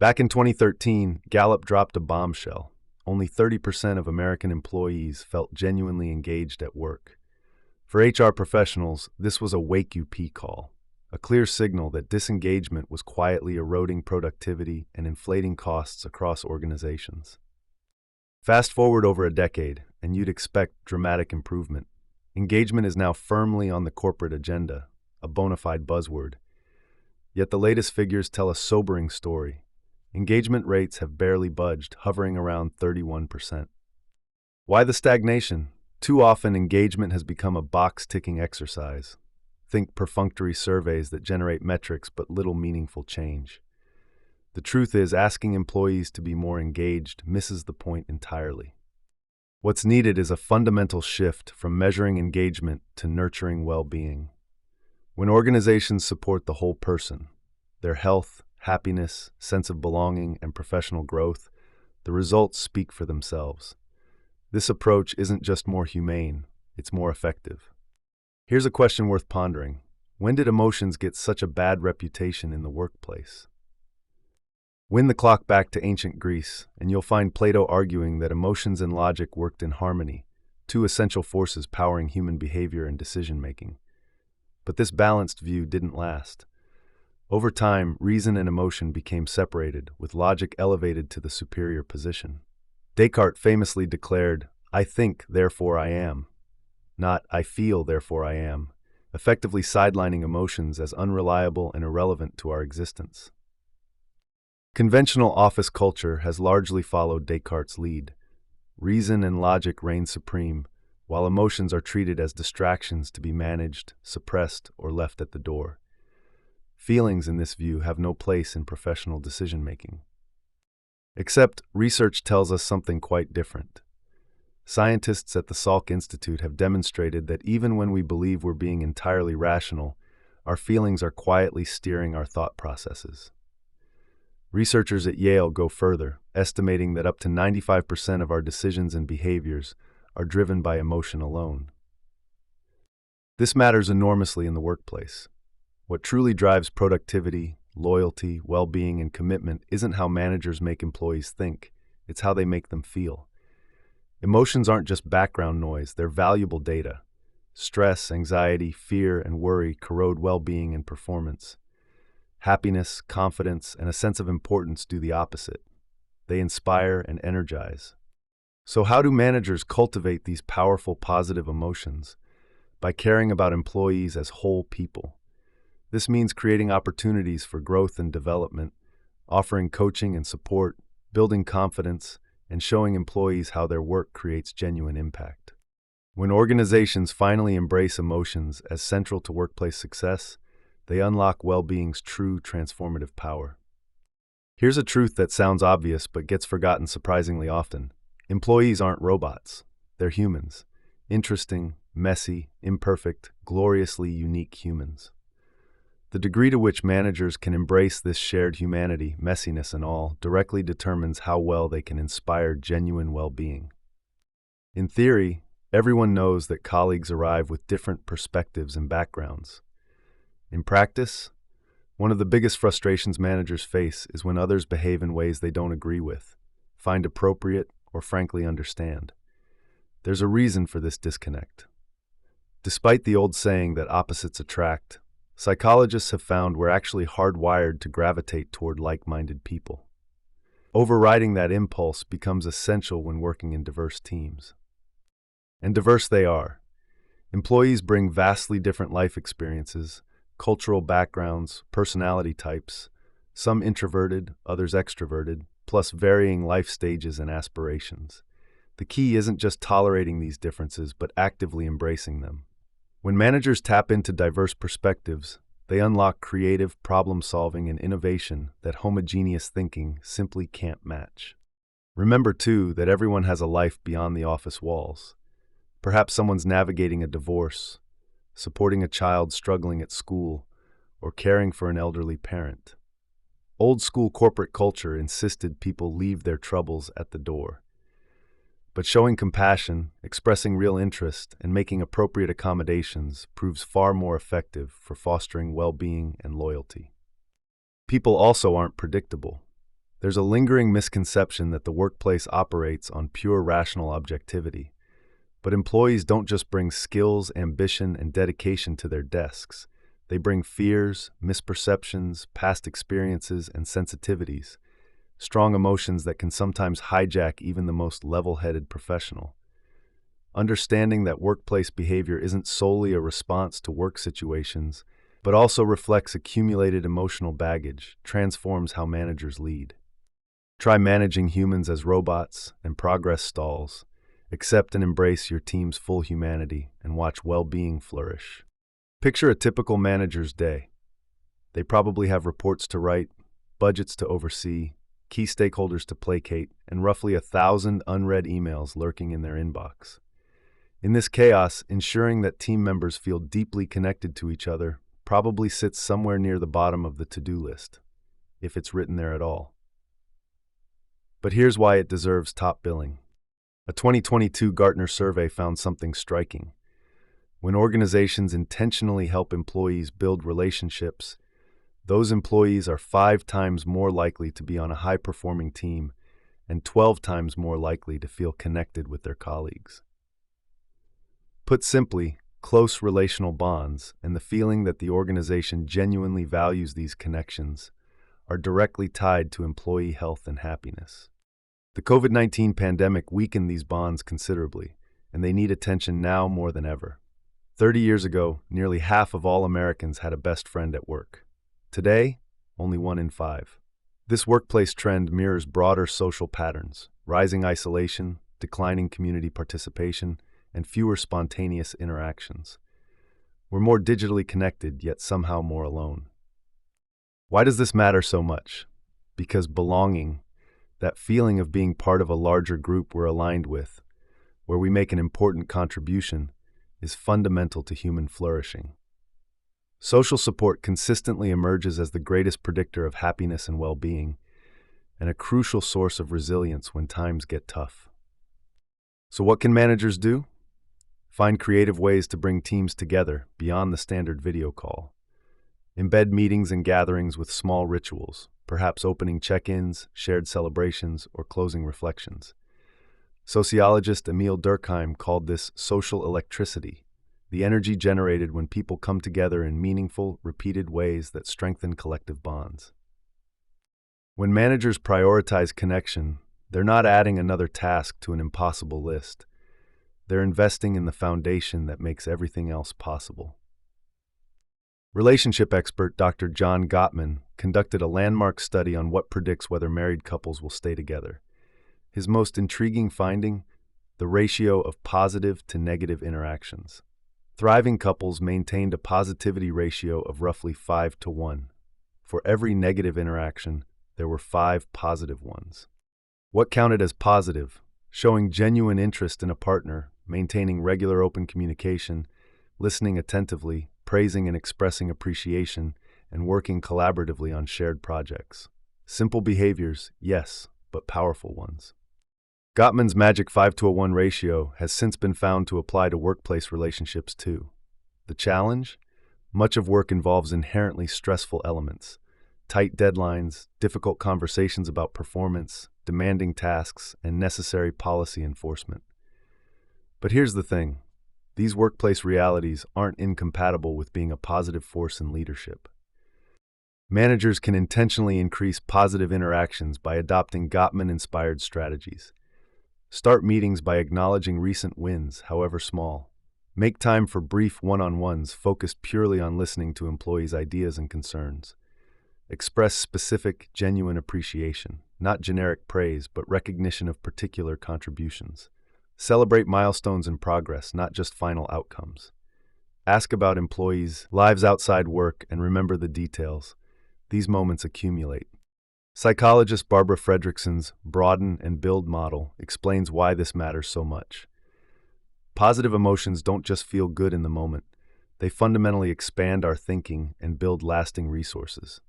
Back in 2013, Gallup dropped a bombshell. Only 30% of American employees felt genuinely engaged at work. For HR professionals, this was a wake UP call, a clear signal that disengagement was quietly eroding productivity and inflating costs across organizations. Fast forward over a decade, and you'd expect dramatic improvement. Engagement is now firmly on the corporate agenda, a bona fide buzzword. Yet the latest figures tell a sobering story. Engagement rates have barely budged, hovering around 31%. Why the stagnation? Too often, engagement has become a box-ticking exercise. Think perfunctory surveys that generate metrics but little meaningful change. The truth is, asking employees to be more engaged misses the point entirely. What's needed is a fundamental shift from measuring engagement to nurturing well-being. When organizations support the whole person, their health, happiness, sense of belonging, and professional growth, the results speak for themselves. This approach isn't just more humane, it's more effective. Here's a question worth pondering. When did emotions get such a bad reputation in the workplace? Wind the clock back to ancient Greece, and you'll find Plato arguing that emotions and logic worked in harmony, two essential forces powering human behavior and decision-making. But this balanced view didn't last. Over time, reason and emotion became separated, with logic elevated to the superior position. Descartes famously declared, "I think, therefore I am," not "I feel, therefore I am," effectively sidelining emotions as unreliable and irrelevant to our existence. Conventional office culture has largely followed Descartes' lead. Reason and logic reign supreme, while emotions are treated as distractions to be managed, suppressed, or left at the door. Feelings, in this view, have no place in professional decision-making. Except, research tells us something quite different. Scientists at the Salk Institute have demonstrated that even when we believe we're being entirely rational, our feelings are quietly steering our thought processes. Researchers at Yale go further, estimating that up to 95% of our decisions and behaviors are driven by emotion alone. This matters enormously in the workplace. What truly drives productivity, loyalty, well-being, and commitment isn't how managers make employees think, it's how they make them feel. Emotions aren't just background noise, they're valuable data. Stress, anxiety, fear, and worry corrode well-being and performance. Happiness, confidence, and a sense of importance do the opposite. They inspire and energize. So how do managers cultivate these powerful positive emotions? By caring about employees as whole people. This means creating opportunities for growth and development, offering coaching and support, building confidence, and showing employees how their work creates genuine impact. When organizations finally embrace emotions as central to workplace success, they unlock well-being's true transformative power. Here's a truth that sounds obvious but gets forgotten surprisingly often. Employees aren't robots. They're humans. Interesting, messy, imperfect, gloriously unique humans. The degree to which managers can embrace this shared humanity, messiness and all, directly determines how well they can inspire genuine well-being. In theory, everyone knows that colleagues arrive with different perspectives and backgrounds. In practice, one of the biggest frustrations managers face is when others behave in ways they don't agree with, find appropriate, or frankly understand. There's a reason for this disconnect. Despite the old saying that opposites attract, psychologists have found we're actually hardwired to gravitate toward like-minded people. Overriding that impulse becomes essential when working in diverse teams. And diverse they are. Employees bring vastly different life experiences, cultural backgrounds, personality types, some introverted, others extroverted, plus varying life stages and aspirations. The key isn't just tolerating these differences, but actively embracing them. When managers tap into diverse perspectives, they unlock creative problem-solving and innovation that homogeneous thinking simply can't match. Remember, too, that everyone has a life beyond the office walls. Perhaps someone's navigating a divorce, supporting a child struggling at school, or caring for an elderly parent. Old-school corporate culture insisted people leave their troubles at the door. But showing compassion, expressing real interest, and making appropriate accommodations proves far more effective for fostering well-being and loyalty. People also aren't predictable. There's a lingering misconception that the workplace operates on pure rational objectivity. But employees don't just bring skills, ambition, and dedication to their desks. They bring fears, misperceptions, past experiences, and sensitivities, strong emotions that can sometimes hijack even the most level-headed professional. Understanding that workplace behavior isn't solely a response to work situations, but also reflects accumulated emotional baggage, transforms how managers lead. Try managing humans as robots, and progress stalls. Accept and embrace your team's full humanity, and watch well-being flourish. Picture a typical manager's day. They probably have reports to write, budgets to oversee, key stakeholders to placate, and roughly 1,000 unread emails lurking in their inbox. In this chaos, ensuring that team members feel deeply connected to each other probably sits somewhere near the bottom of the to-do list, if it's written there at all. But here's why it deserves top billing. A 2022 Gartner survey found something striking. When organizations intentionally help employees build relationships, those employees are 5 times more likely to be on a high-performing team and 12 times more likely to feel connected with their colleagues. Put simply, close relational bonds and the feeling that the organization genuinely values these connections are directly tied to employee health and happiness. The COVID-19 pandemic weakened these bonds considerably, and they need attention now more than ever. 30 years ago, nearly half of all Americans had a best friend at work. Today, only 1 in 5. This workplace trend mirrors broader social patterns: rising isolation, declining community participation, and fewer spontaneous interactions. We're more digitally connected, yet somehow more alone. Why does this matter so much? Because belonging, that feeling of being part of a larger group we're aligned with, where we make an important contribution, is fundamental to human flourishing. Social support consistently emerges as the greatest predictor of happiness and well-being, and a crucial source of resilience when times get tough. So what can managers do? Find creative ways to bring teams together beyond the standard video call. Embed meetings and gatherings with small rituals, perhaps opening check-ins, shared celebrations, or closing reflections. Sociologist Emil Durkheim called this social electricity, the energy generated when people come together in meaningful, repeated ways that strengthen collective bonds. When managers prioritize connection, they're not adding another task to an impossible list. They're investing in the foundation that makes everything else possible. Relationship expert Dr. John Gottman conducted a landmark study on what predicts whether married couples will stay together. His most intriguing finding: the ratio of positive to negative interactions. Thriving couples maintained a positivity ratio of roughly 5-to-1. For every negative interaction, there were 5 positive ones. What counted as positive? Showing genuine interest in a partner, maintaining regular open communication, listening attentively, praising and expressing appreciation, and working collaboratively on shared projects. Simple behaviors, yes, but powerful ones. Gottman's magic 5-to-1 ratio has since been found to apply to workplace relationships too. The challenge? Much of work involves inherently stressful elements: tight deadlines, difficult conversations about performance, demanding tasks, and necessary policy enforcement. But here's the thing: these workplace realities aren't incompatible with being a positive force in leadership. Managers can intentionally increase positive interactions by adopting Gottman-inspired strategies. Start meetings by acknowledging recent wins, however small. Make time for brief one-on-ones focused purely on listening to employees' ideas and concerns. Express specific, genuine appreciation, not generic praise, but recognition of particular contributions. Celebrate milestones and progress, not just final outcomes. Ask about employees' lives outside work and remember the details. These moments accumulate. Psychologist Barbara Fredrickson's Broaden and Build model explains why this matters so much. Positive emotions don't just feel good in the moment. They fundamentally expand our thinking and build lasting resources.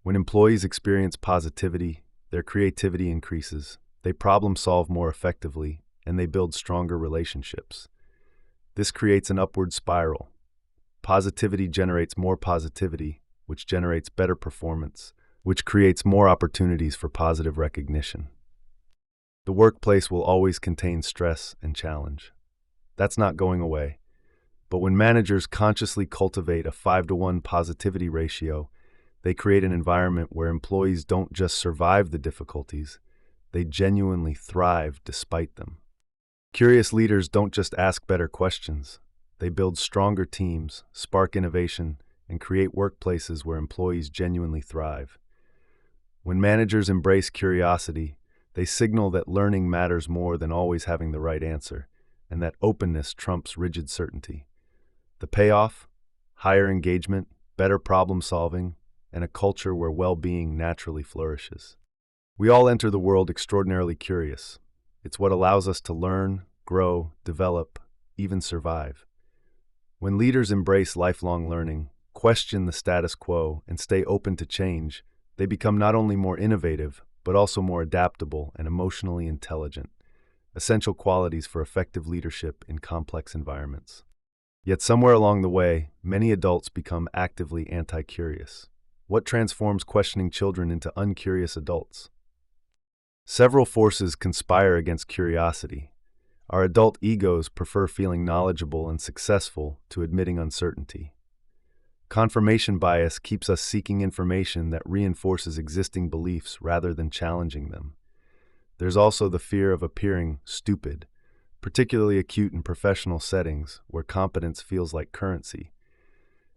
When employees experience positivity, their creativity increases, they problem solve more effectively, and they build stronger relationships. This creates an upward spiral. Positivity generates more positivity, which generates better performance, which creates more opportunities for positive recognition. The workplace will always contain stress and challenge. That's not going away. But when managers consciously cultivate a 5-to-1 positivity ratio, they create an environment where employees don't just survive the difficulties, they genuinely thrive despite them. Curious leaders don't just ask better questions. They build stronger teams, spark innovation, and create workplaces where employees genuinely thrive. When managers embrace curiosity, they signal that learning matters more than always having the right answer, and that openness trumps rigid certainty. The payoff? Higher engagement, better problem solving, and a culture where well-being naturally flourishes. We all enter the world extraordinarily curious. It's what allows us to learn, grow, develop, even survive. When leaders embrace lifelong learning, question the status quo, and stay open to change, they become not only more innovative, but also more adaptable and emotionally intelligent, essential qualities for effective leadership in complex environments. Yet somewhere along the way, many adults become actively anti-curious. What transforms questioning children into uncurious adults? Several forces conspire against curiosity. Our adult egos prefer feeling knowledgeable and successful to admitting uncertainty. Confirmation bias keeps us seeking information that reinforces existing beliefs rather than challenging them. There's also the fear of appearing stupid, particularly acute in professional settings where competence feels like currency.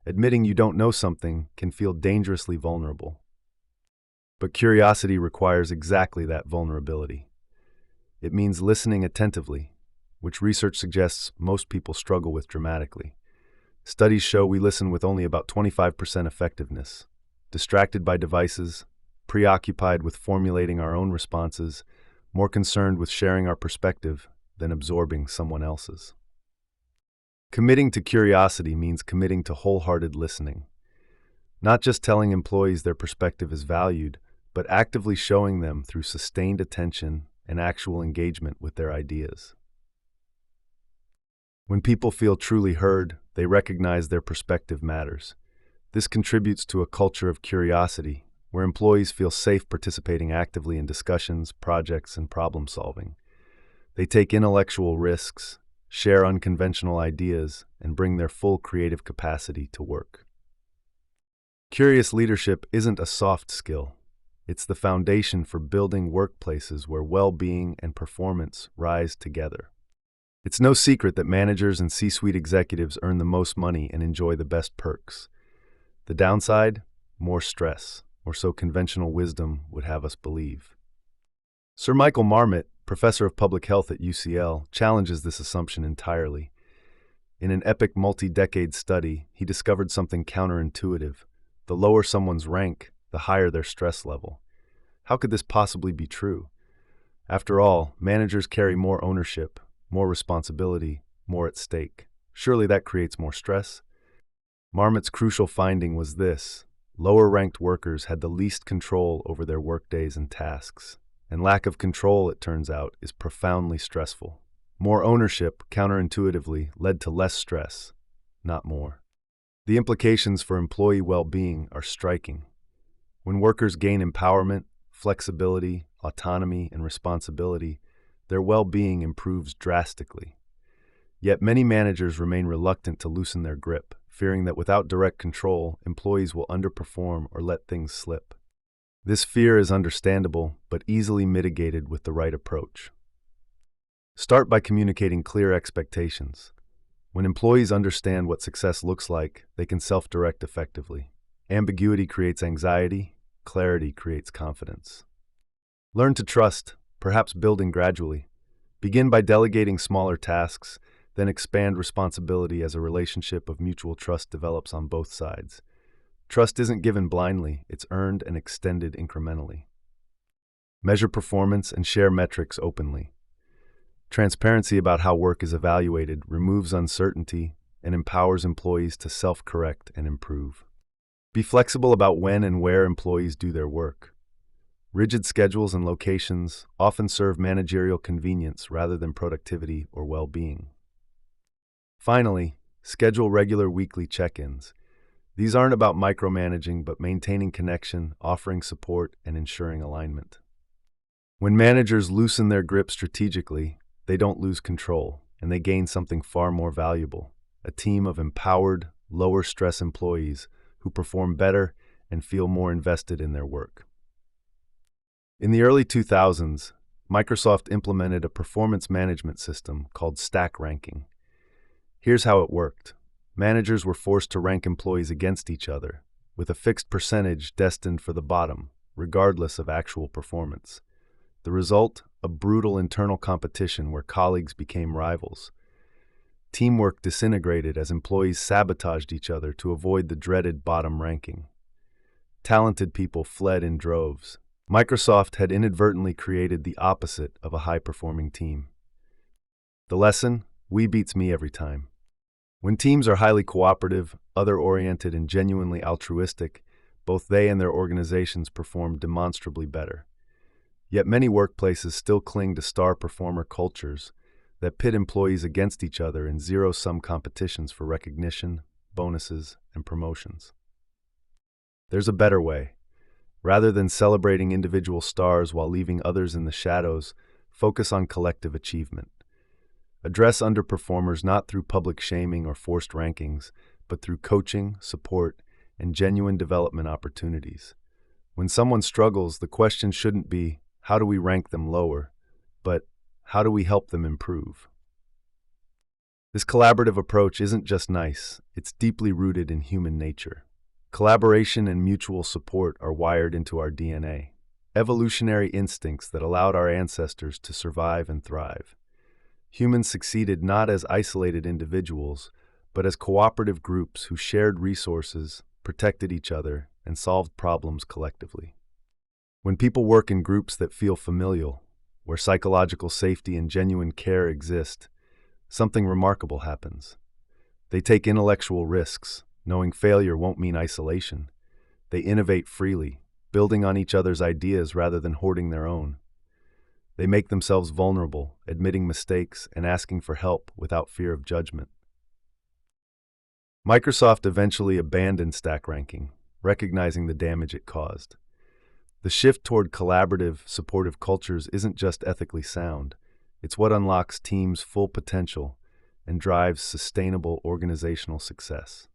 Admitting you don't know something can feel dangerously vulnerable. But curiosity requires exactly that vulnerability. It means listening attentively, which research suggests most people struggle with dramatically. Studies show we listen with only about 25% effectiveness, distracted by devices, preoccupied with formulating our own responses, more concerned with sharing our perspective than absorbing someone else's. Committing to curiosity means committing to wholehearted listening. Not just telling employees their perspective is valued, but actively showing them through sustained attention and actual engagement with their ideas. When people feel truly heard, they recognize their perspective matters. This contributes to a culture of curiosity, where employees feel safe participating actively in discussions, projects, and problem solving. They take intellectual risks, share unconventional ideas, and bring their full creative capacity to work. Curious leadership isn't a soft skill. It's the foundation for building workplaces where well-being and performance rise together. It's no secret that managers and C-suite executives earn the most money and enjoy the best perks. The downside? More stress, or so conventional wisdom would have us believe. Sir Michael Marmot, professor of public health at UCL, challenges this assumption entirely. In an epic multi-decade study, he discovered something counterintuitive. The lower someone's rank, the higher their stress level. How could this possibly be true? After all, managers carry more ownership, more responsibility, more at stake. Surely that creates more stress? Marmot's crucial finding was this: lower-ranked workers had the least control over their workdays and tasks. And lack of control, it turns out, is profoundly stressful. More ownership, counterintuitively, led to less stress, not more. The implications for employee well-being are striking. When workers gain empowerment, flexibility, autonomy, and responsibility, their well-being improves drastically. Yet many managers remain reluctant to loosen their grip, fearing that without direct control, employees will underperform or let things slip. This fear is understandable, but easily mitigated with the right approach. Start by communicating clear expectations. When employees understand what success looks like, they can self-direct effectively. Ambiguity creates anxiety, clarity creates confidence. Learn to trust, perhaps building gradually. Begin by delegating smaller tasks, then expand responsibility as a relationship of mutual trust develops on both sides. Trust isn't given blindly, it's earned and extended incrementally. Measure performance and share metrics openly. Transparency about how work is evaluated removes uncertainty and empowers employees to self-correct and improve. Be flexible about when and where employees do their work. Rigid schedules and locations often serve managerial convenience rather than productivity or well-being. Finally, schedule regular weekly check-ins. These aren't about micromanaging, but maintaining connection, offering support, and ensuring alignment. When managers loosen their grip strategically, they don't lose control, and they gain something far more valuable: a team of empowered, lower-stress employees who perform better and feel more invested in their work. In the early 2000s, Microsoft implemented a performance management system called stack ranking. Here's how it worked. Managers were forced to rank employees against each other, with a fixed percentage destined for the bottom, regardless of actual performance. The result? A brutal internal competition where colleagues became rivals. Teamwork disintegrated as employees sabotaged each other to avoid the dreaded bottom ranking. Talented people fled in droves. Microsoft had inadvertently created the opposite of a high-performing team. The lesson? We beats me every time. When teams are highly cooperative, other-oriented, and genuinely altruistic, both they and their organizations perform demonstrably better. Yet many workplaces still cling to star performer cultures that pit employees against each other in zero-sum competitions for recognition, bonuses, and promotions. There's a better way. Rather than celebrating individual stars while leaving others in the shadows, focus on collective achievement. Address underperformers not through public shaming or forced rankings, but through coaching, support, and genuine development opportunities. When someone struggles, the question shouldn't be, how do we rank them lower, but how do we help them improve? This collaborative approach isn't just nice, it's deeply rooted in human nature. Collaboration and mutual support are wired into our DNA, evolutionary instincts that allowed our ancestors to survive and thrive. Humans succeeded not as isolated individuals, but as cooperative groups who shared resources, protected each other, and solved problems collectively. When people work in groups that feel familial, where psychological safety and genuine care exist, something remarkable happens. They take intellectual risks, knowing failure won't mean isolation. They innovate freely, building on each other's ideas rather than hoarding their own. They make themselves vulnerable, admitting mistakes and asking for help without fear of judgment. Microsoft eventually abandoned stack ranking, recognizing the damage it caused. The shift toward collaborative, supportive cultures isn't just ethically sound, it's what unlocks teams' full potential and drives sustainable organizational success.